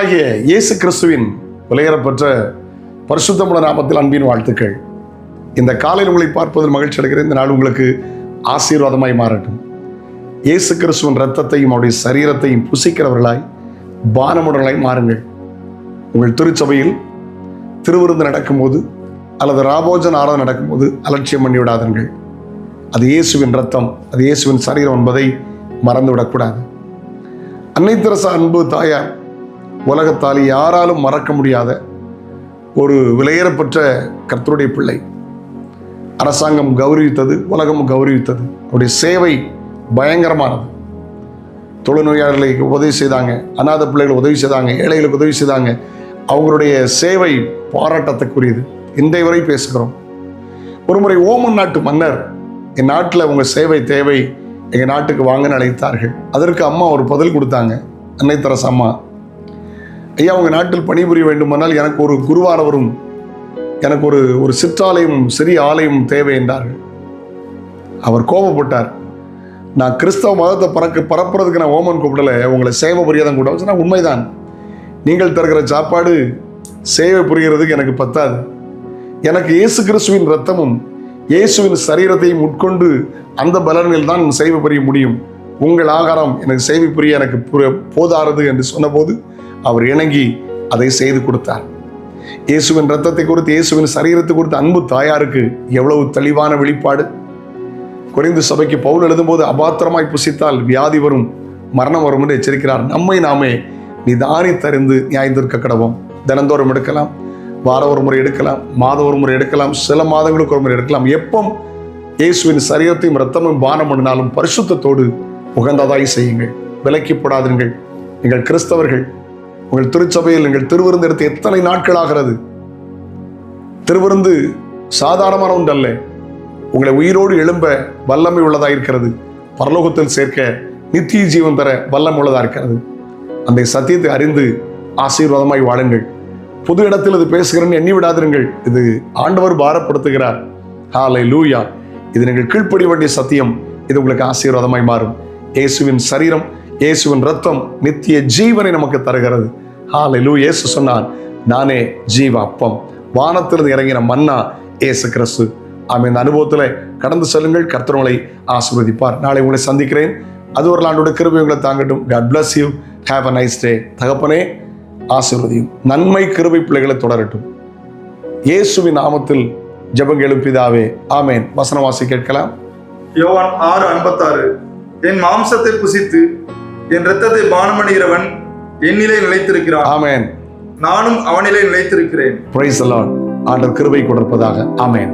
கர்த்தராகிய இயேசு கிறிஸ்துவின் விலையேறப்பெற்ற பரிசுத்தமுள்ள நாமத்தில் அன்பின் வாழ்த்துக்கள். இந்த காலையில் உங்களை பார்ப்பதில் மகிழ்ச்சி அடைகிறேன். இந்த நாள் உங்களுக்கு ஆசீர்வாதமாய் மாறட்டும். இயேசு கிறிஸ்துவின் இரத்தத்தையும் அவருடைய சரீரத்தையும் புசிக்கிறவர்களாய் பானமுடர்களாய் மாறுங்கள். உங்கள் திருச்சபையில் திருவிருந்து நடக்கும்போது அல்லது ராபோஜன் ஆராதனை நடக்கும்போது அலட்சியம் பண்ணி விடாதீர்கள். அது இயேசுவின் இரத்தம், அது இயேசுவின் சரீரம் என்பதை மறந்துவிடக்கூடாது. அன்னை தெரசா அன்பு தாயார் உலகத்தால் யாராலும் மறக்க முடியாத ஒரு விலையேறப்பெற்ற கர்த்தருடைய பிள்ளை. அரசாங்கம் கௌரவித்தது, உலகம் கௌரவித்தது. அவருடைய சேவை பயங்கரமானது. தொழுநோயாளர்களுக்கு உதவி செய்தாங்க, அநாத பிள்ளைகளுக்கு உதவி செய்தாங்க, ஏழைகளுக்கு உதவி செய்தாங்க. அவங்களுடைய சேவை பாராட்டத்தக்குரியது. இன்றைய வரை பேசுகிறோம். ஒருமுறை ஓமன் நாட்டு மன்னர், என் நாட்டில் உங்கள் சேவை தேவை, எங்கள் நாட்டுக்கு வாங்கன்னு அழைத்தார்கள். அதற்கு அம்மா ஒரு பதில் கொடுத்தாங்க. அன்னை தெரசா அம்மா, ஐயா, உங்கள் நாட்டில் பணிபுரிய வேண்டுமானால் எனக்கு ஒரு குருவானவரும் எனக்கு ஒரு சிற்றாலயம், சிறிய ஆலயம் தேவை என்றார்கள். அவர் கோபப்பட்டார். நான் கிறிஸ்தவ மதத்தை பரப்புறதுக்கு நான் ஓமன் கூப்பிடலை, உங்களை சேவை புரியாதான் கூட சொன்னா உண்மைதான். நீங்கள் தருகிற சாப்பாடு சேவை புரிகிறதுக்கு எனக்கு பத்தாது. எனக்கு இயேசு கிறிஸ்துவின் இரத்தமும் இயேசுவின் சரீரத்தையும் உட்கொண்டு அந்த பலனில் தான் சேவை புரிய முடியும். உங்கள் ஆகாரம் எனக்கு சேவை புரிய எனக்கு போதாது என்று சொன்னபோது அவர் இணங்கி அதை செய்து கொடுத்தார். இயேசுவின் இரத்தத்தை குறித்து, இயேசுவின் சரீரத்தை குறித்து அன்பு தாயாருக்கு எவ்வளவு தெளிவான வெளிப்பாடு. கொரிந்து சபைக்கு பவுல் எழுதும்போது, அபாத்திரமாய் புசித்தால் வியாதி வரும், மரணம் வரும் என்று எச்சரிக்கிறார். நம்மை நாமே நிதானித்தறிந்து நியாயத்திற்க கடவோம். தினந்தோறும் எடுக்கலாம், வாரம் ஒரு முறை எடுக்கலாம், மாதம் ஒரு முறை எடுக்கலாம், சில மாதங்களுக்கு ஒரு முறை எடுக்கலாம். எப்போ இயேசுவின் சரீரத்தையும் இரத்தமும் பானம் பண்ணினாலும் பரிசுத்தத்தோடு உகந்ததாய் செய்யுங்கள். விலக்கிப்படாதீர்கள். நீங்கள் கிறிஸ்தவர்கள், உங்கள் திருச்சபையில் நீங்கள் திருவிருந்து எடுத்து எத்தனை நாட்கள் ஆகிறது? திருவிருந்து சாதாரணமான ஒன்று அல்ல. உங்களை உயிரோடு எழும்ப வல்லமை உள்ளதாக இருக்கிறது. பரலோகத்தில் சேர்க்க நித்திய ஜீவன் தர வல்லமை உள்ளதாக இருக்கிறது. அந்த சத்தியத்தை அறிந்து ஆசீர்வாதமாய் வாழுங்கள். புது இடத்தில் இது பேசுகிறேன்னு எண்ணி விடாதிருங்கள். இது ஆண்டவர் பாரப்படுத்துகிறார். ஹல்லேலூயா. இது நீங்கள் கீழ்ப்படிய வேண்டிய சத்தியம். இது உங்களுக்கு ஆசீர்வாதமாய் மாறும். இயேசுவின் சரீரம், இயேசுவின் இரத்தம் நித்திய ஜீவனை நமக்கு தருகிறது. ஹல்லேலூயா. இயேசு சொன்னார், நானே ஜீவ அப்பம். வானத்திலிருந்து இறங்கின மன்னா இயேசு கிறிஸ்து. இந்த அனுபவத்தில் கடந்து செல்லுங்கள். கர்த்தர் உங்களை ஆசீர்வதிப்பார். நாளை உங்களை சந்திக்கிறேன். அது ஒரு ஆண்டோட கிருபை உங்களை தாங்கட்டும். God bless you. Have a nice day. தகப்பனே, ஆசீர்வதியும். நன்மை கிருபை பிள்ளைகளை தொடரட்டும். இயேசுவின் நாமத்தில் ஜெபங்களும் பிதாவே, ஆமேன். வசனவாசி கேட்கலாம். யோவான் 6:56. என் மாம்சத்தை புசித்து என் இரத்தத்தை பானம் பண்ணுகிறவன் என்னிலே நிலைத்திருக்கிறான். ஆமேன். நானும் அவனிலே நிலைத்திருக்கிறேன். Praise the Lord. ஆண்டவர் கிருபை கொடுப்பதாக. ஆமேன்.